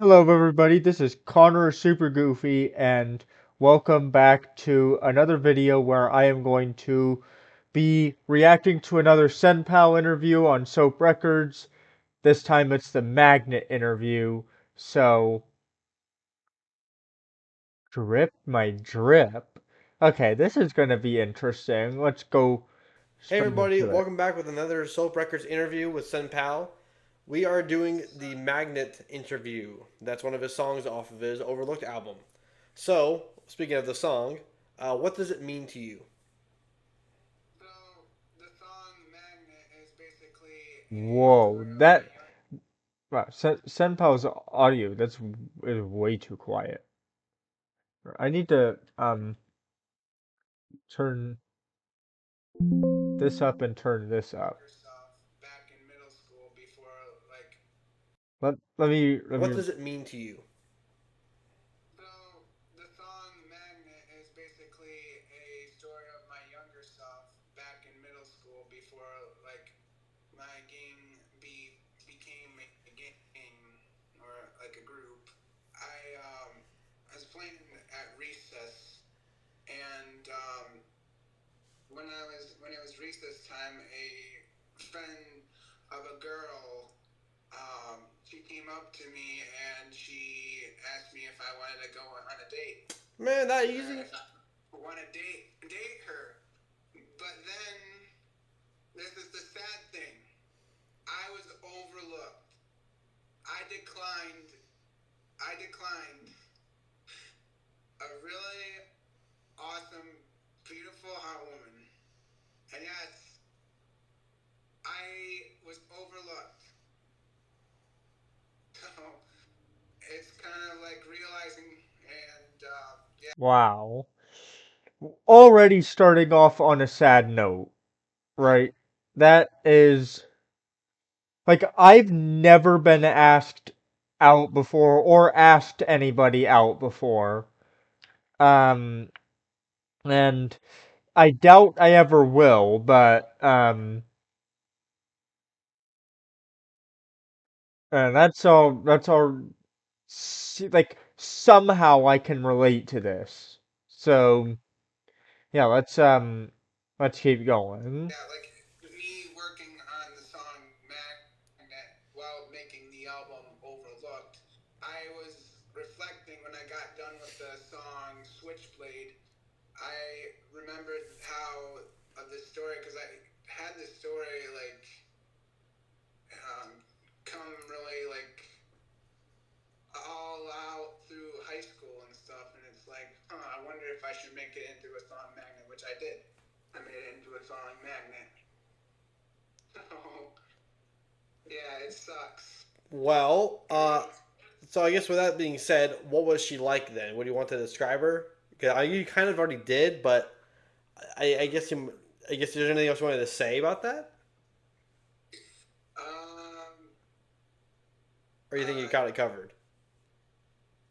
Hello, everybody. This is Connor Super Goofy, and welcome back to another video where I am going to be reacting to another Senpal interview on Soap Records. This time it's the Magnet interview. So, drip my drip. Okay, this is going to be interesting. Let's go Hey straight everybody, into it. welcome back with another Soap Records interview with Senpal. We are doing the Magnet interview. That's one of his songs off of his Overlooked album. So, speaking of the song, what does it mean to you? So the song "Magnet" is basically a Whoa, story of my that young. wow, Senpal's audio that's is way too quiet. I need to turn this up and turn this up. Yourself back in middle school before like. Let me What does it mean to you? So the song "Magnet" is basically a story of my younger self back in middle school before like my became a gang or like a group. I was playing at recess and when it was recess time, a friend of a girl, she came up to me and she asked me if I wanted to go on a date, Man, that or easy? if I want to date her. But then this is the sad thing. I was overlooked. I declined. I declined a really awesome, beautiful, hot woman. And yes, I was overlooked. So it's kind of like realizing, and yeah, wow. Already starting off on a sad note, right? That is like I've never been asked out before or asked anybody out before. Um and I doubt I ever will, but that's all like somehow I can relate to this. So, yeah, let's keep going. yeah, like me working on the song Magnet while making the album Overlooked, I was reflecting when I got done with the song Switchblade. I remembered how of this story because I had this story like um, come really like all out through high school and stuff, and it's like, I wonder if I should make it into a song Magnet, which I did. I made it into a song Magnet. So yeah, it sucks. Well, It really. so I guess with that being said, what was she like then? What do you want to describe her? Because you kind of already did, but I guess I guess there's anything else you wanted to say about that, Um, or you think you uh, got it covered?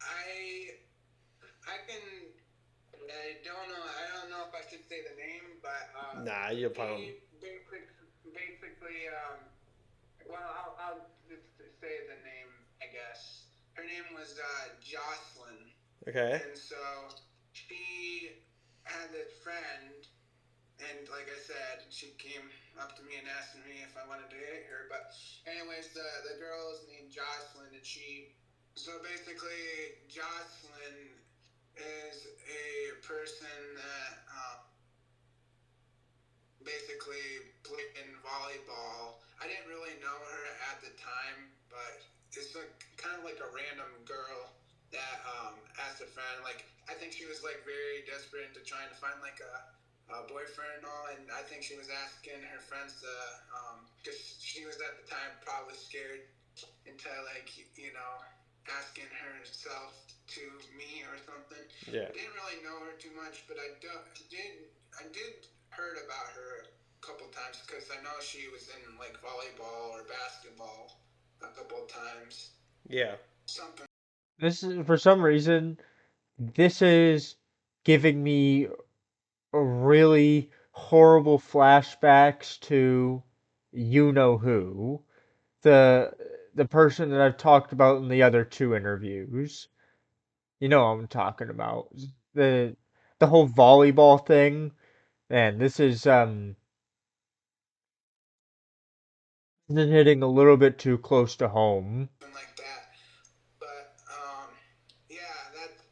I I can. I don't know. I don't know if I should say the name, but Nah, you probably. she basically well, I'll just say the name, I guess. Her name was Jocelyn, Okay. and so she had this friend, and like I said, she came up to me and asked me if I wanted to date her. But anyways, the girl is named Jocelyn, and she. So basically, Jocelyn is a person that basically played in volleyball. I didn't really know her at the time, but it's like kind of like a random girl that asked a friend. Like I think she was like very desperate into trying to find like a boyfriend and all, and I think she was asking her friends to, because she was at the time probably scared into like asking herself to me or something. Yeah. I didn't really know her too much, but I did heard about her a couple times because I know she was in like volleyball or basketball a couple times. Yeah. Something. This is for some reason this is giving me really horrible flashbacks to you know who. The the person that I've talked about in the other two interviews. You know what I'm talking about. The the whole volleyball thing. Man, this is hitting a little bit too close to home. something like that. But yeah, that's.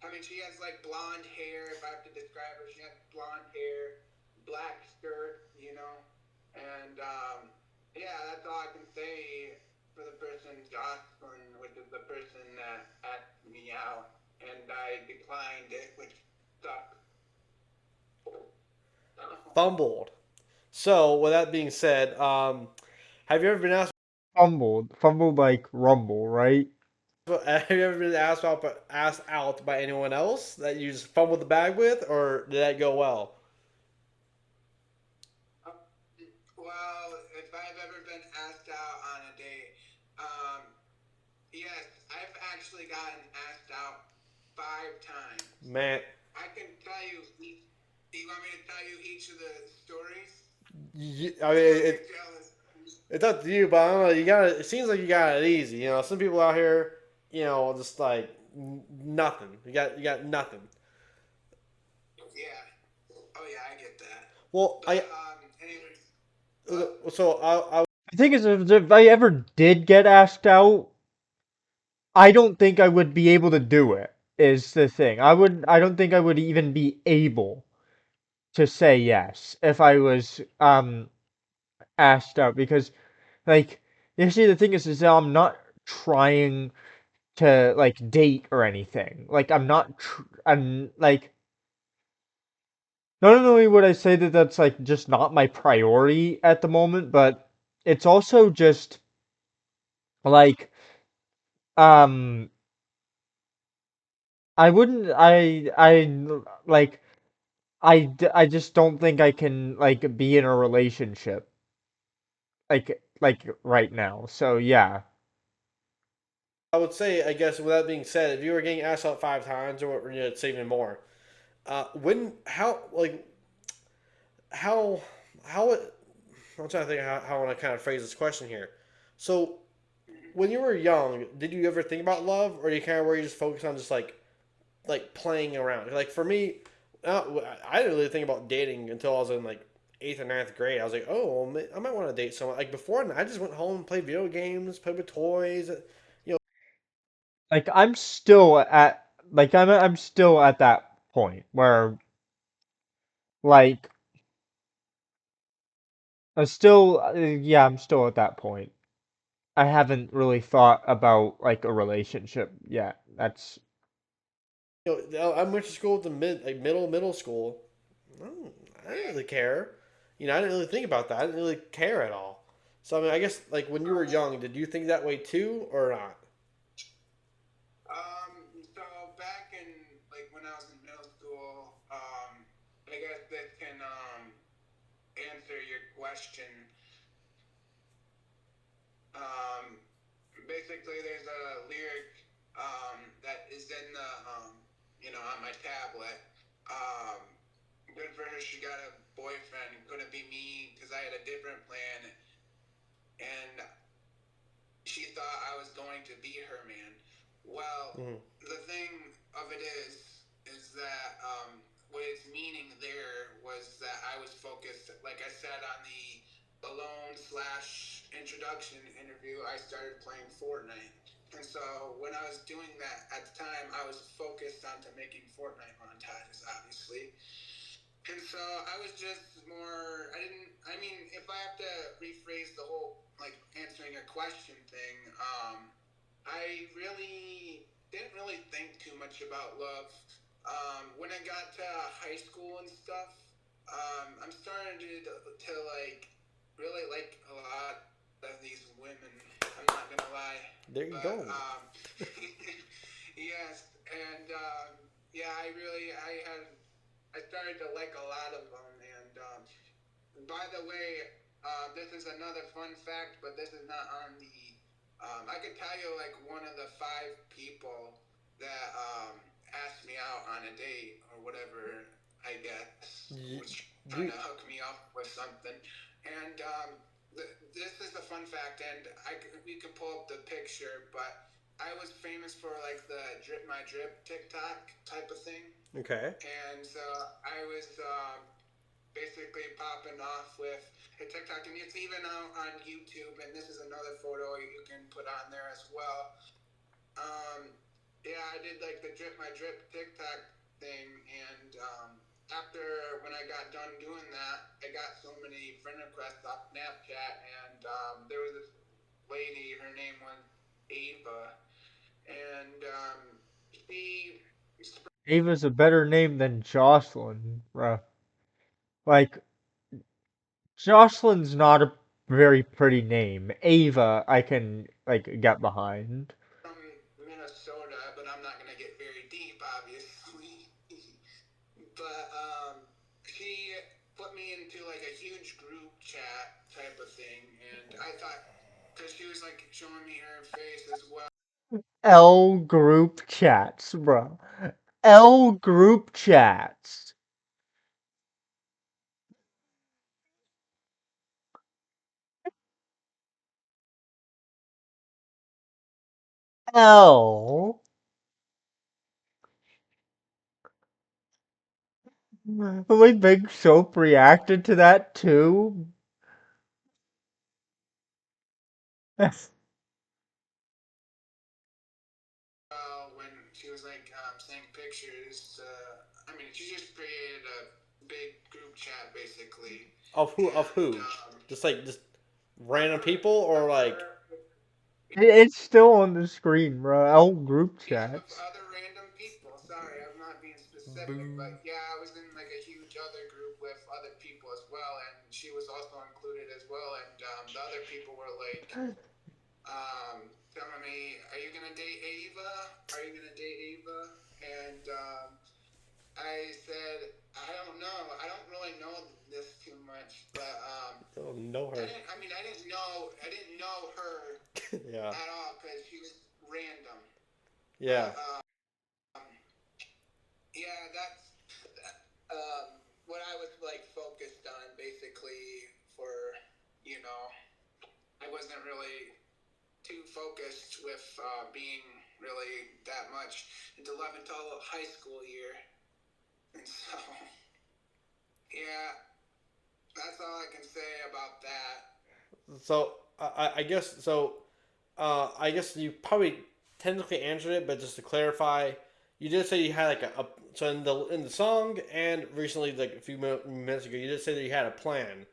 I mean, she has like blonde hair. If I have to describe her, she has blonde hair, black skirt, you know, and yeah, that's all I can say for the person Jocelyn, which is the person that asked me out, and I declined it, which sucks. Fumbled. So, with that being said, have you ever been asked? Fumbled like rumble, right? Have you ever been asked out by anyone else that you just fumbled the bag with, or did that go well? Well, if I've ever been asked out on a date, um, yes, I've actually gotten asked out 5 times. Man, I can tell you. Do you want me to tell you each of the stories? I mean, You might get jealous. it's up to you, but I don't know. You got it. It seems like you got it easy. You know, some people out here, just like nothing. You got nothing. Yeah. Oh yeah, I get that. Well, But anyways, what? so I The thing is, if I ever did get asked out, I don't think I would be able to do it. Is the thing. I don't think I would even be able to say yes if I was asked out because like you see the thing is that I'm not trying to like date or anything. Like I'm like not only would I say that that's like just not my priority at the moment, but it's also just like um I wouldn't like I just don't think I can like be in a relationship like right now. So yeah. I would say, I guess, with that being said, if you were getting asked out 5 times, or it's even more. When how how it, I'm trying to think how I want to kind of phrase this question here. So, when you were young, did you ever think about love, or you kind of were you just focused on just like playing around? Like for me, I didn't really think about dating until I was in like eighth or ninth grade. I was like, oh, well, I might want to date someone. Like before, I just went home, played video games, played with toys. Like I'm still at I'm still at that point where like I'm still at that point. I haven't really thought about like a relationship yet. That's I went to school at the middle school. I didn't Yeah. really care. I didn't really think about that. I didn't really care at all. So I mean, I guess like when you were young, did you think that way too, or not? So back in like when I was in middle school, I guess this can answer your question. Um, Basically, there's a lyric that is in the on my tablet. Um, Good for her. She got a boyfriend. It couldn't be me because I had a different plan, and she thought I was going to be her man. Well, Mm-hmm. the thing of it is that what its meaning there was that I was focused, like I said on the alone slash introduction interview, I started playing Fortnite. And so when I was doing that at the time, I was focused onto making Fortnite montages, obviously. And so I was just more. I didn't. I mean, if I have to rephrase the whole like answering your question thing, I really didn't really think too much about love. When I got to high school and stuff, I'm starting to like really like a lot of these women. I'm not gonna lie, There you but go. yes, and yeah, I started to like a lot of them. And by the way, this is another fun fact, but this is not on the. I could tell you like one of the 5 people that asked me out on a date or whatever. I guess You, was trying you to hook me up with something, and this is a fun fact, and we can pull up the picture, but I was famous for like the drip my drip TikTok type of thing, Okay. and so I was basically popping off with a TikTok, and it's even out on YouTube. And this is another photo you can put on there as well. Yeah, I did like the drip my drip TikTok thing, and after when I got done doing that, I got so many friend requests off Snapchat, and there was this lady. Her name was Ava, and she. Ava's a better name than Jocelyn, bruh. Like, Jocelyn's not a very pretty name. Ava, I can, like, get behind. From Minnesota, but I'm not gonna get very deep, obviously. But she put me into like a huge group chat type of thing, and I thought because she was like showing me her face as well. L group chats, bruh. L group chats. L. Like Big Soap reacted to that too. When she was like saying pictures, I mean, she just created a big group chat basically, Of who? Of and who? Just random people, or like her It's still on the screen, bro. L group yeah, with chats. other random people. Sorry, I'm not being specific, boo? but yeah, I was in like a huge other group with other people as well, and she was also included as well. And the other people were like telling me, "Are you gonna date Ava? Are you gonna date Ava?" And I said, "I don't know. I don't really know this too much, but Don't know I her. didn't. I mean, I didn't know her Yeah. at all because she was random. Yeah. But yeah, that's what I was like focused on basically for, you know, I wasn't really too focused with being really that much into love until high school year. And so, yeah, that's all I can say about that. So I guess so. I guess you probably technically answered it, but just to clarify, you did say you had like a so in the song and recently like a few minutes ago, you did say that you had a plan.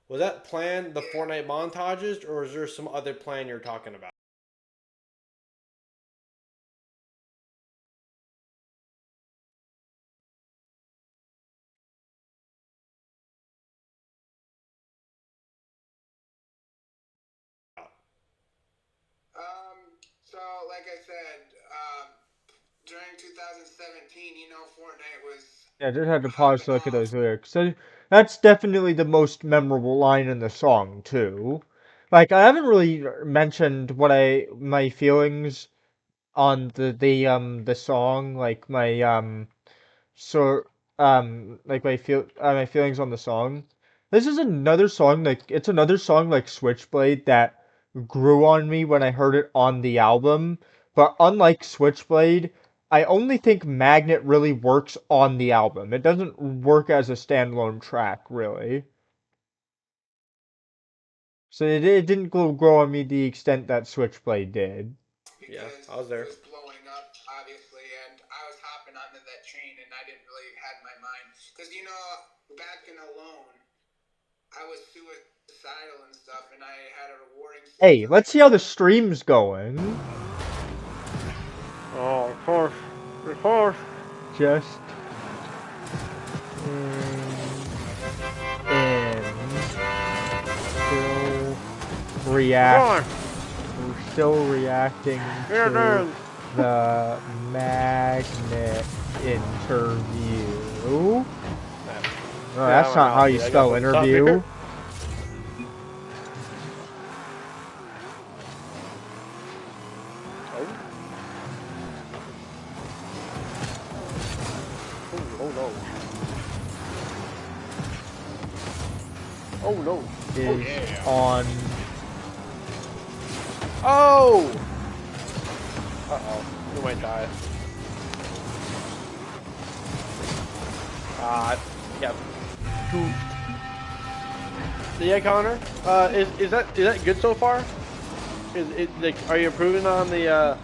Was that plan the Yeah. Fortnite montages, or is there some other plan you're talking about? So, like I said, during 2017, Fortnite was Yeah, I just had to pause popping to look at off. those lyrics. So that's definitely the most memorable line in the song too. Like I haven't really mentioned what I my feelings on the song, like my so like my feelings on the song. This is another song like it's another song like Switchblade that grew on me when I heard it on the album. But unlike Switchblade, I only think Magnet really works on the album. It doesn't work as a standalone track, really. So it didn't grow on me the extent that Switchblade did. Yeah, Because I was it there. was blowing up, obviously, and I was hopping onto that train, and I didn't really had my mind because back in Alone, I was suicidal and stuff, and I had a rewarding Hey, system, let's and see how the stream's going. Oh, of course, of course. Just in, in still Come react on, we're still reacting get it to in. the Magnet interview. No, Yeah, that's my not how mouse, you dude. I gotta spell put this up here. interview. Oh, oh, oh no. Oh no. Oh is yeah. on. Oh. Uh oh. We might die. Ah. Yeah. Goofed. Yeah, Connor. Is that good so far? Is it like are you improving on the? Yeah.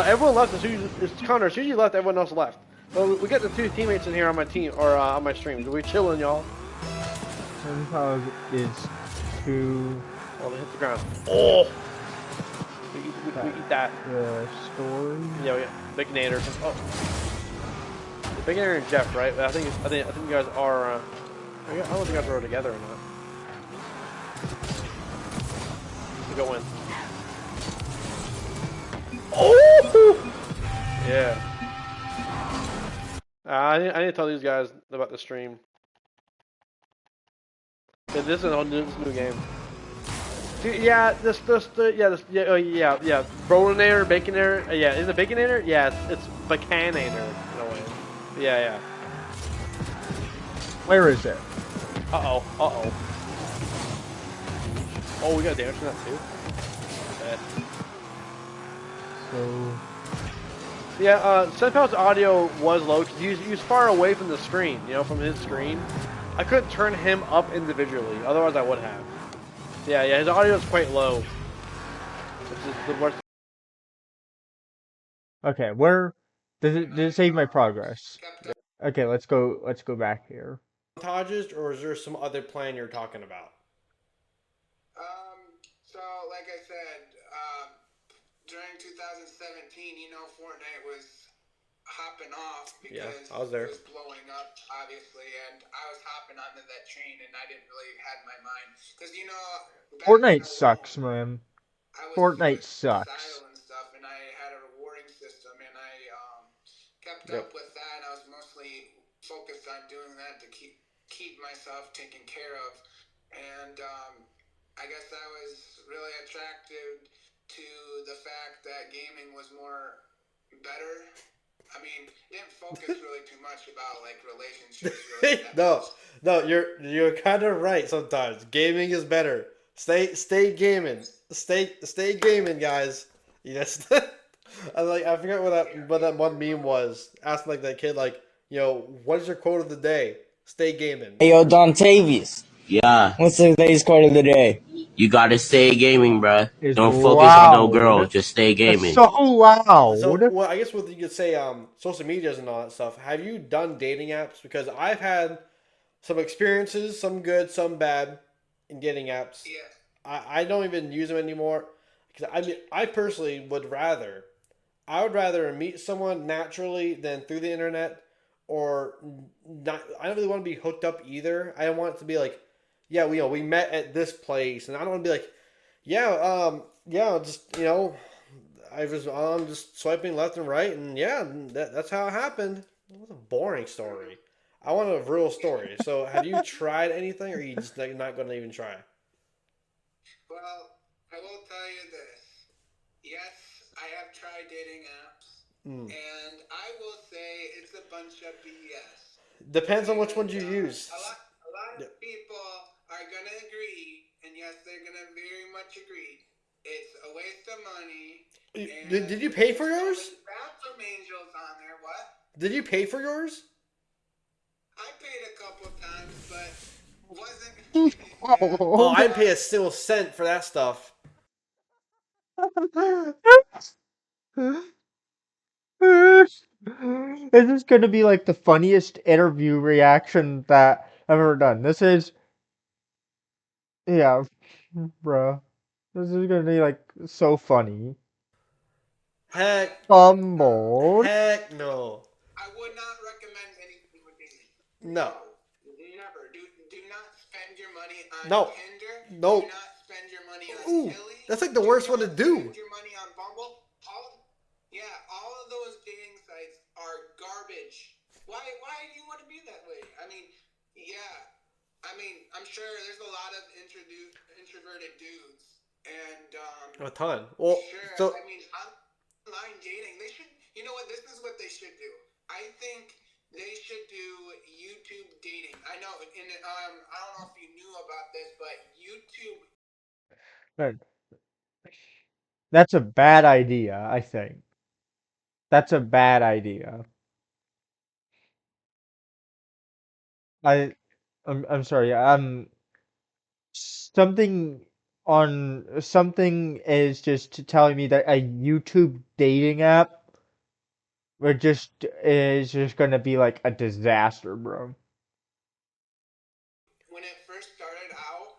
Everyone left it's Connor. As soon as you left, everyone else left. Well, we got the two teammates in here on my team or on my streams. Are we chilling, y'all? Senpal is to Oh, they hit the ground. Oh. We that eat that. the story. Yeah, we got Baconator. Oh, Baconator and Jeff, right? I think you guys are. I don't know if you guys are together or not. We go in. Oh! Yeah. I need to tell these guys about the stream. Yeah, this is a new game. Yeah, yeah. Bronator, Baconator, yeah. Is it Baconator? Yeah, it's Bacanator in a way. Yeah. Where is it? Uh oh. Uh oh. Oh, we got damage from that too. Bet. So Yeah, Senpal's audio was low because he was far away from the screen, from his screen. I couldn't turn him up individually, otherwise I would have. Yeah, his audio is quite low, which is the worst. okay, where And did I it save my progress? kept Yeah. up. Okay, let's go back here. Montages, or is there some other plan you're talking about? So like I said, during 2017, Fortnite was hopping off Yeah, because I was it there. was blowing up, obviously, and I was hopping onto that train, and I didn't really had my mind because back when Fortnite alone, sucks, man. I was Fortnite sucks. suicidal and stuff, and I had a rewarding system, and I kept Yep. up with that. And I was mostly focused on doing that to keep myself taken care of, and I guess I was really attracted to the fact that gaming was more better. I mean, didn't focus really too much about like relationships really that No, much. no, you're kind of right. Sometimes gaming is better. Stay gaming. Stay gaming, guys. Yes. I forget what that one meme was. Asking like that kid like, what is your quote of the day? Stay gaming. Hey, yo, Dontavius. Yeah, What's today's quote of the day? you gotta stay gaming, bruh. Is Don't focus on no girls. loud. Just stay That's gaming. so So, loud. well, I guess what you could say, social medias and all that stuff. Have you done dating apps? Because I've had some experiences, some good, some bad, in dating apps. Yeah, I don't even use them anymore because I mean I personally I would rather meet someone naturally than through the internet or not. I don't really want to be hooked up either. I want it to be like, yeah, we met at this place, and I don't want to be like, yeah, yeah, just I'm just swiping left and right, and yeah, that's how it happened. It was a boring story. I want a real story. So, have you tried anything, or are you just not going to even try? well, I will tell you this. Yes, I have tried dating apps, Mm. and I will say it's a bunch of BS. Depends on which ones And you use. a lot of Yeah. people are gonna agree, and yes, they're gonna very much agree. It's a waste of money, Did and you pay for there's so yours? many bathroom angels on there. What? Did you pay for yours? I paid a couple times, but wasn't. Yeah. Oh, Loud. I didn't pay a single cent for that stuff. This is gonna be like the funniest interview reaction that I've ever done. This is, yeah, bruh. This is gonna be like so funny. Heck, Fumbled. heck no. I would not recommend anything with dating. No. No, never. Do not spend your money on No. Tinder. Do No. not spend your money on Ooh, Tilly. that's like the Do worst one to not do. spend your money on Bumble. All of those dating sites are garbage. Why do you want to be that way? I mean, yeah. I mean, I'm sure there's a lot of introverted dudes, and A ton. Well, sure. so I mean, online dating. They should. You know what? This is what they should do. I think they should do YouTube dating. I know, and I don't know if you knew about this, but YouTube. That- That's a bad idea, I think. That's a bad idea. I I'm sorry. Something is just telling me that a YouTube dating app would just is just gonna be like a disaster, bro. When it first started out,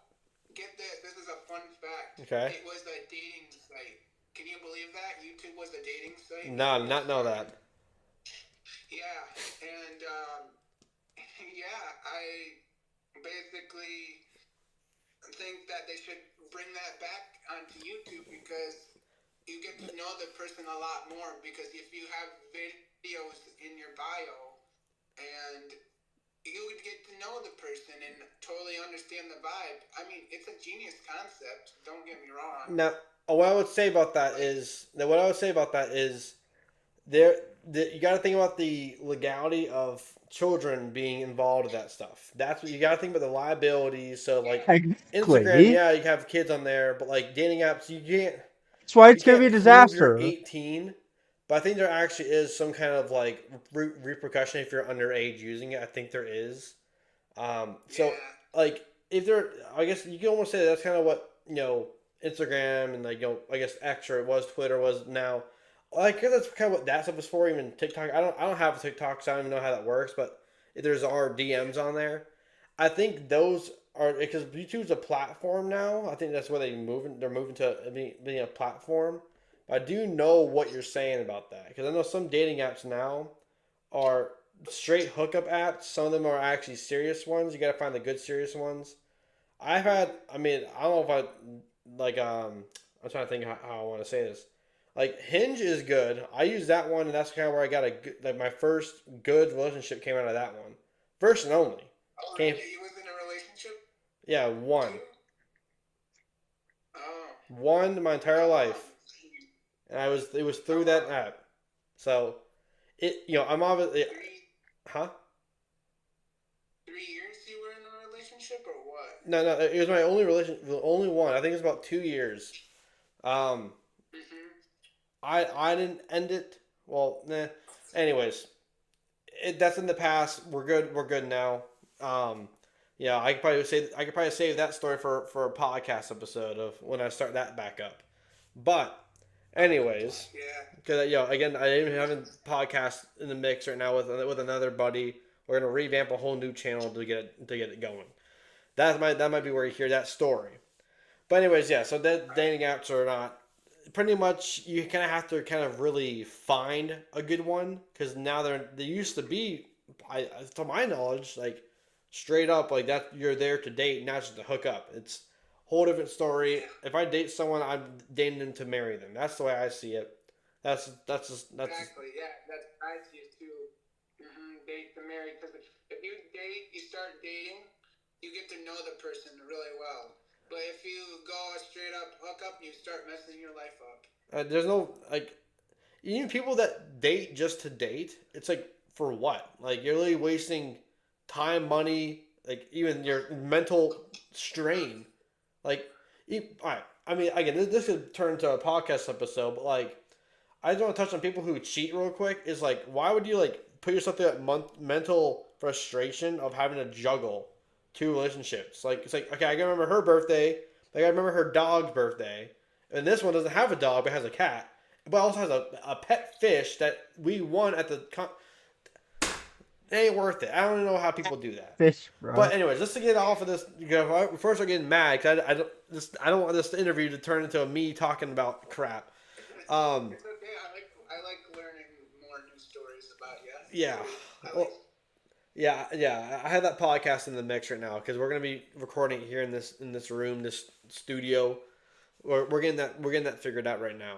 get this. This is a fun fact. Okay. It was a dating site. Can you believe that YouTube was a dating site when it No, first not know started? that. Yeah, and yeah, I basically think that they should bring that back onto YouTube because you get to know the person a lot more. Because if you have videos in your bio and you would get to know the person and totally understand the vibe. I mean, it's a genius concept. Don't get me wrong, Now, what I would say about that but is that what I would say about that is there you got to think about the legality of children being involved with that stuff. That's what you got to think about, the liabilities. So like yeah, Instagram, Exactly. yeah, you have kids on there, but like dating apps, That's why you it's gonna be can't a prove you're disaster. 18. But I think there actually is some kind of like repercussion if you're underage using it. I think there is. So yeah, like if they're, I guess you can almost say that's kind of what Instagram and like I guess X, or it was Twitter, was now. Like, cause that's kind of what that stuff is for. Even TikTok, I don't have a TikTok, so I don't even know how that works. But if there's our yeah, DMs on there, I think those are because YouTube's a platform now. I think that's where they're moving to being a platform. But I do know what you're saying about that because I know some dating apps now are straight hookup apps. Some of them are actually serious ones. You got to find the good serious ones. I've had. I mean, I don't know if I like. I'm trying to think how I want to say this. Like Hinge is good. I use that one, and that's kind of where I got a good, like my first good relationship came out of that one. First and only. Oh, Came, really? He was in a relationship yeah, one, too? Oh, one my entire how long? life, and it was How through that long? app. So I'm obviously, 3 huh? 3 years you were in a relationship or what? No, it was my only the only one. I think it was about 2 years. Um, Mm-hmm. I didn't end it. Well, nah. Anyways, that's in the past. We're good. We're good now. Um, yeah, I could probably save that story for a podcast episode of when I start that back up. But, anyways, Yeah. because again, I even have a podcast in the mix right now with another buddy. We're gonna revamp a whole new channel to get it going. That might be where you hear that story. But anyways, yeah. So that dating apps are not, pretty much, you kind of have to kind of really find a good one because now they used to be, to my knowledge, like straight up like that you're there to date, not just to hook up. It's a whole different story. Yeah. If I date someone, I'm dating them to marry them. That's the way I see it. That's just Exactly. Yeah, that's what I see it too. Date to marry, because if you date, you start dating, you get to know the person really well. But if you go a straight up hookup, you start messing your life up. there's no like, even people that date just to date, it's like, for what? Like, you're really wasting time, money, like even your mental strain. Like, all right. I mean, again, this could turn into a podcast episode, but like, I just want to touch on people who cheat real quick. Is like, why would you like put yourself through that mental frustration of having to juggle two relationships? Like, it's like, okay, I can remember her birthday, like I remember her dog's birthday, and this one doesn't have a dog but has a cat, but also has a pet fish that we won at the. It ain't worth it. I don't know how people do that. Fish, bro. But anyways, just to get off of this, first I'm getting mad because I don't want this interview to turn into me talking about crap. Um, It's okay. I like learning more new stories about you. yeah, So I well, like. yeah. I have that podcast in the mix right now because we're gonna be recording it here in this room, this studio. We're getting that figured out right now.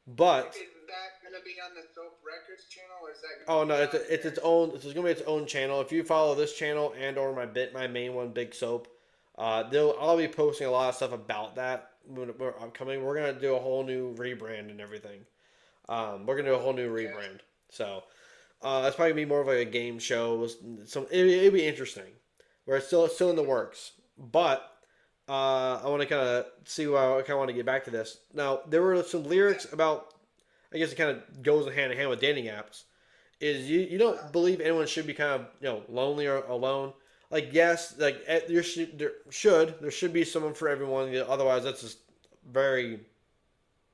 But Is that gonna be on the Soap Records channel, or is that gonna oh be no, on it's your? its own. It's gonna be its own channel. If you follow this channel and or my main one, Big Soap, I'll be posting a lot of stuff about that when we're upcoming. We're gonna do a whole new rebrand and everything. We're gonna do a whole new Okay. rebrand. So, It's probably gonna be more of like a game show. It'd be interesting. Where it's still in the works, but I want to kind of see why I kind of want to get back to this. Now there were some lyrics about. I guess it kind of goes hand in hand with dating apps. Is you don't believe anyone should be kind of lonely or alone. Like yes, like there should be someone for everyone. Otherwise, that's just very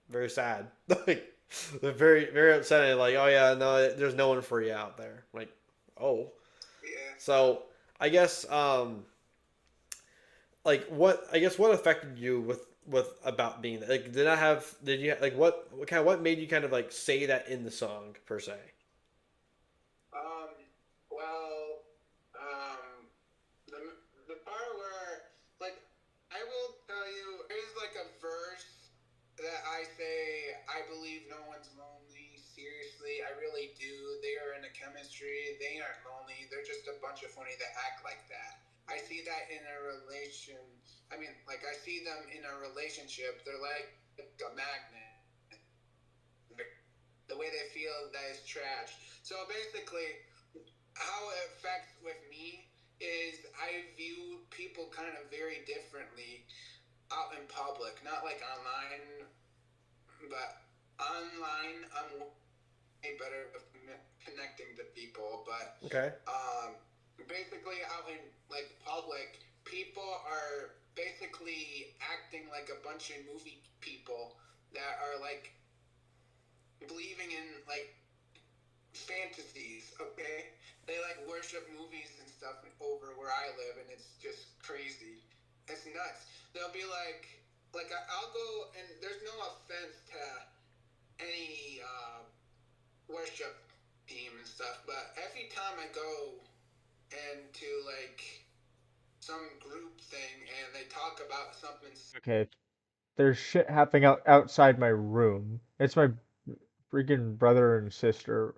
very sad. Like they're very very upsetting. Like oh yeah, no, there's no one for you out there. Like oh, Yeah. so I guess like what I guess what affected you with about being like did you like what made you kind of like say that in the song per se? Um, well, the the part where like I will tell you, there's like a verse that I say I believe no one's lonely. Seriously, I really do. They are in a chemistry. They aren't lonely. They're just a bunch of funny that act like that. I see that in a relation. I mean, like I see them in a relationship. They're like a magnet. The way they feel that is trash. So basically, how it affects with me is I view people kind of very differently out in public. Not like online, but online I'm way better with connecting to people. But Okay. basically, out in like public, people are basically acting like a bunch of movie people that are like believing in like fantasies, okay? They like worship movies and stuff over where I live, and it's just crazy. It's nuts. They'll be like I'll go, and there's no offense to any worship team and stuff, but every time I go into like some group thing and they talk about something. Okay, there's shit happening outside my room. It's my freaking brother and sister.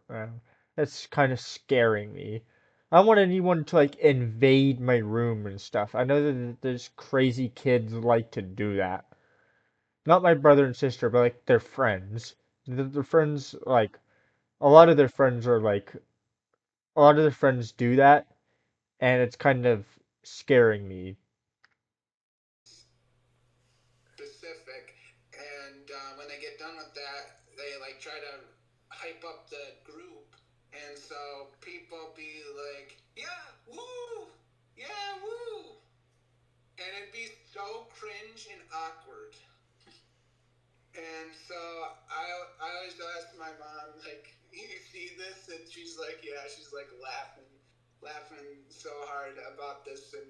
That's kind of scaring me. I don't want anyone to like invade my room and stuff. I know that there's crazy kids like to do that. Not my brother and sister, but like their friends. Their friends like a lot of their friends are like a lot of their friends do that, and it's kind of scaring me. Specific, and when they get done with that, they like try to hype up the group, and so people be like, "Yeah, woo, yeah, woo," and it'd be so cringe and awkward. And so I always ask my mom like, "You see this?" And she's like, "Yeah." She's like laughing so hard about this, and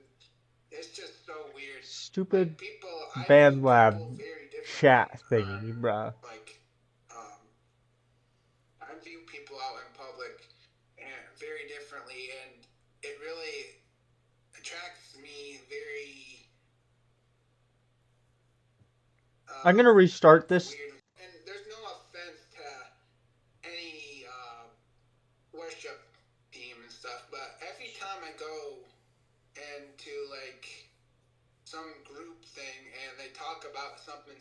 it's just so weird. Stupid Like people, I view band people lab very differently chat on thingy, bruh. like, um, I view people out in public and very differently, and it really attracts me very I'm gonna restart this. weird. And there's no offense to any worship team and stuff, but every time I go into like some group thing and they talk about something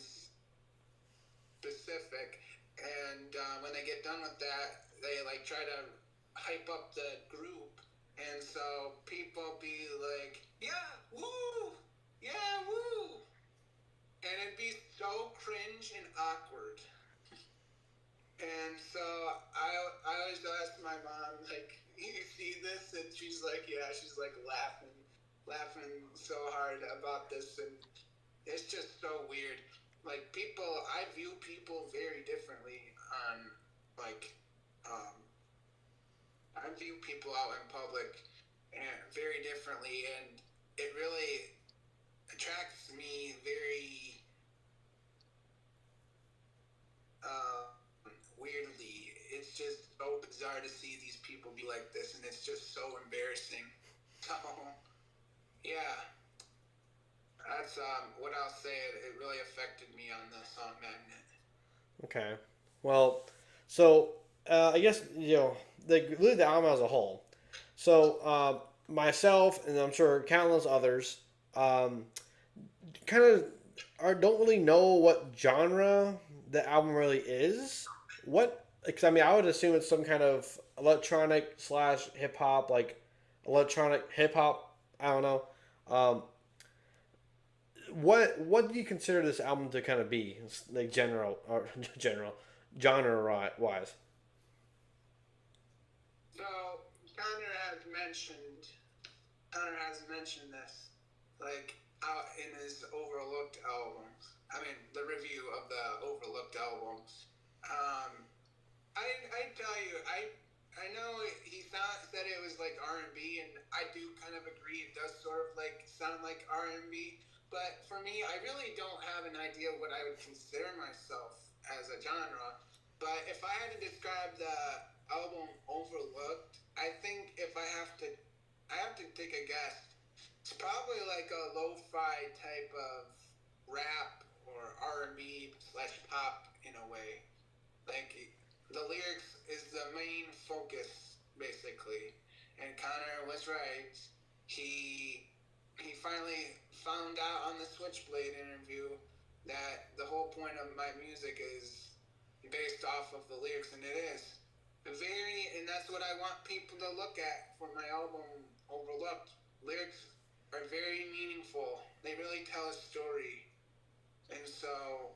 specific, and when they get done with that, they like try to hype up the group, and so people be like, "Yeah, woo, yeah, woo," and it'd be so cringe and awkward. And so I always ask my mom like, "You see this?" And she's like, "Yeah." She's like laughing so hard about this, and it's just so weird. Like people, I view people very differently on like, um, I view people out in public and very differently, and it really attracts me very weirdly. It's just so bizarre to see these people be like this, and it's just so embarrassing. So yeah, that's what I'll say. It really affected me on the song Magnet. Okay. Well, so I guess really the album as a whole. So myself and I'm sure countless others kind of don't really know what genre the album really is. What Because I mean, I would assume it's some kind of electronic slash hip hop, like electronic hip hop. I don't know. Um, what do you consider this album to kind of be, like general or general genre wise? So Connor has mentioned Connor has mentioned this, like out in his Overlooked albums. I mean, the review of the Overlooked albums. Um, I tell you, I know said it was like R and B, and I do kind of agree. It does sort of like sound like R and B, but for me, I really don't have an idea of what I would consider myself as a genre. But if I had to describe the album Overlooked, I think if I have to take a guess. It's probably like a lo-fi type of rap or R&B slash pop in a way. Like the lyrics is the main focus basically, and Connor was right. He finally found out on the Switchblade interview that the whole point of my music is based off of the lyrics, and it is and that's what I want people to look at for my album Overlooked. Lyrics are very meaningful. They really tell a story, and so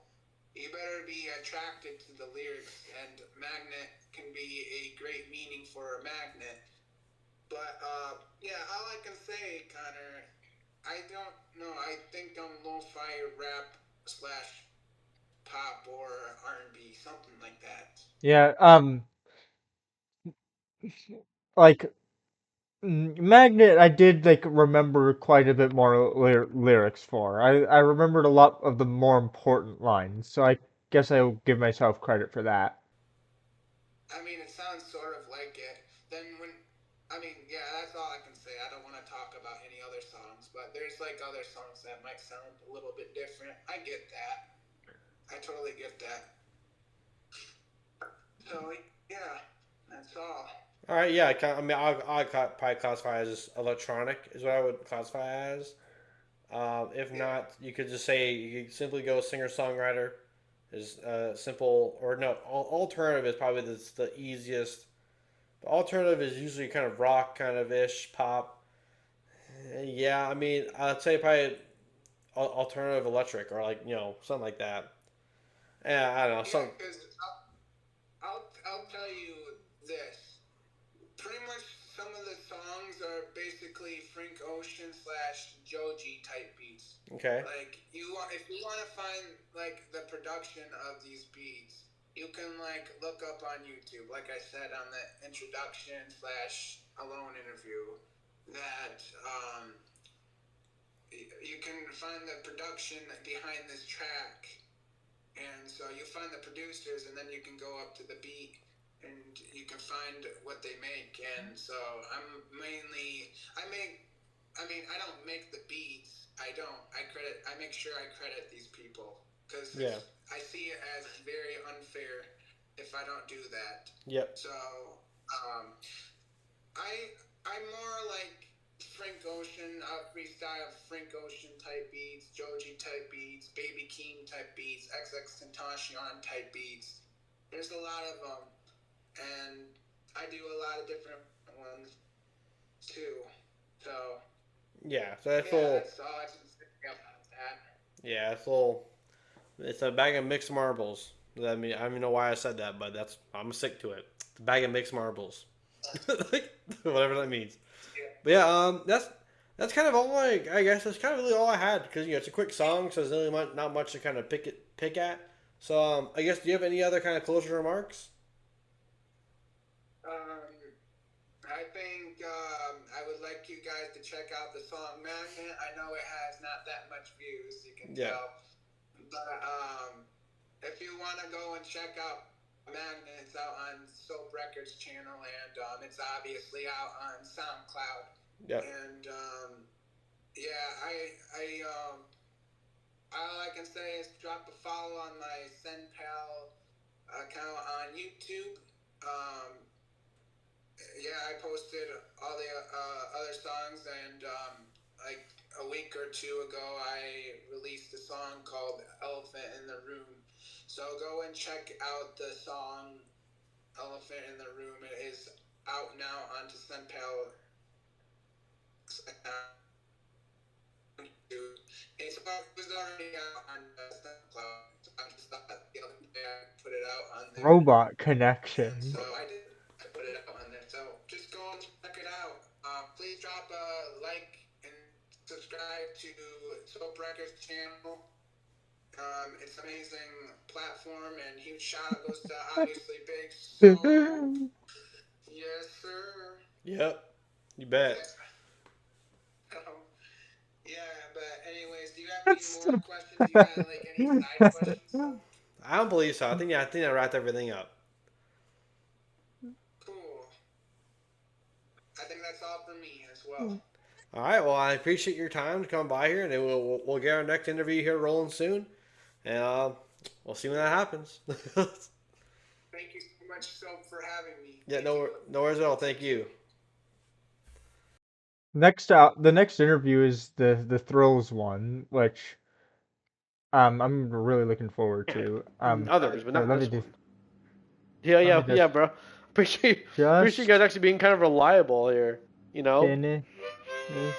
you better be attracted to the lyrics, and magnet can be a great meaning for a magnet. But yeah, all I can say, Connor, I don't know. I think I'm lo-fi rap slash pop or R&B, something like that. Yeah, like Magnet, I did like remember quite a bit more lyrics for. I remembered a lot of the more important lines, so I guess I'll give myself credit for that. I mean, it sounds sort of like it. Then when, I mean, yeah, that's all I can say. I don't want to talk about any other songs, but there's like other songs that might sound a little bit different. I get that. I totally get that. So yeah, that's all. All right, yeah. I mean, I probably classify as electronic is what I would classify as. If Yeah. not, you could just say you could simply go singer songwriter. Is simple or no alternative is probably the easiest. The alternative is usually kind of rock kind of ish pop. Yeah, I mean I'd say probably alternative electric or like something like that. Yeah, I don't know Yeah, some. because I'll tell you this. Pretty much some of the songs are basically Frank Ocean slash Joji type beats. Okay. Like if you want to find like the production of these beats, you can like look up on YouTube. Like I said on the introduction slash alone interview, that you can find the production behind this track, and so you find the producers, and then you can go up to the beat, and you can find what they make. And so I make, I mean, I don't make the beats. I make sure I credit these people because Yeah. I see it as very unfair if I don't do that. Yep. So um, I I'm more like Frank Ocean, freestyle Frank Ocean type beats, Joji type beats, Baby Keem type beats, XX Tentacion type beats. There's a lot of them, and I do a lot of different ones too. So Yeah. So that's a yeah, little. that's all I can say about that. Yeah, it's a little. It's a bag of mixed marbles. I don't even know why I said that, but I'm sick to it. It's a bag of mixed marbles, like whatever that means. Yeah. But yeah, that's kind of all I guess that's kind of really all I had because it's a quick song, so there's really not much to kind of pick at. So I guess do you have any other kind of closing remarks? Um, I think I would like you guys to check out the song Magnet. I know it has not that much views, you can Yeah, tell. But if you want to go and check out Magnet, it's out on Soap Records channel, and it's obviously out on SoundCloud. yeah, And yeah, all I can say is drop a follow on my Senpal account on YouTube. Um, yeah, I posted all the other songs, and like a week or two ago, I released a song called "Elephant in the Room." So go and check out the song elephant in the room. It is out now onto Senpal. It was already out on SoundCloud. So I just thought the other day I put it out on there. Robot And connection. so I did. I put it out on there. So just go and check it out. Please drop a like and subscribe to Soap Records channel. It's an amazing platform, and huge shout out goes to obviously Big Soap. Yes, sir. Yep. You bet. Yeah, but anyways, do you have any That's more so questions? You got like any side questions? I don't believe so. I think I wrapped everything up. Cool. I think that's all for me as well. All right. Well, I appreciate your time to come by here, and then we'll get our next interview here rolling soon, and we'll see when that happens. Thank you so much, Soap, for having me. Yeah. Thank No. you. No worries at all. Thank you. Next out, the next interview is the Thrills one, which I'm really looking forward to. Others, but Here, not let me this just one. Yeah, let me yeah, just bro. Appreciate you guys just actually being kind of reliable here. You know. finish this.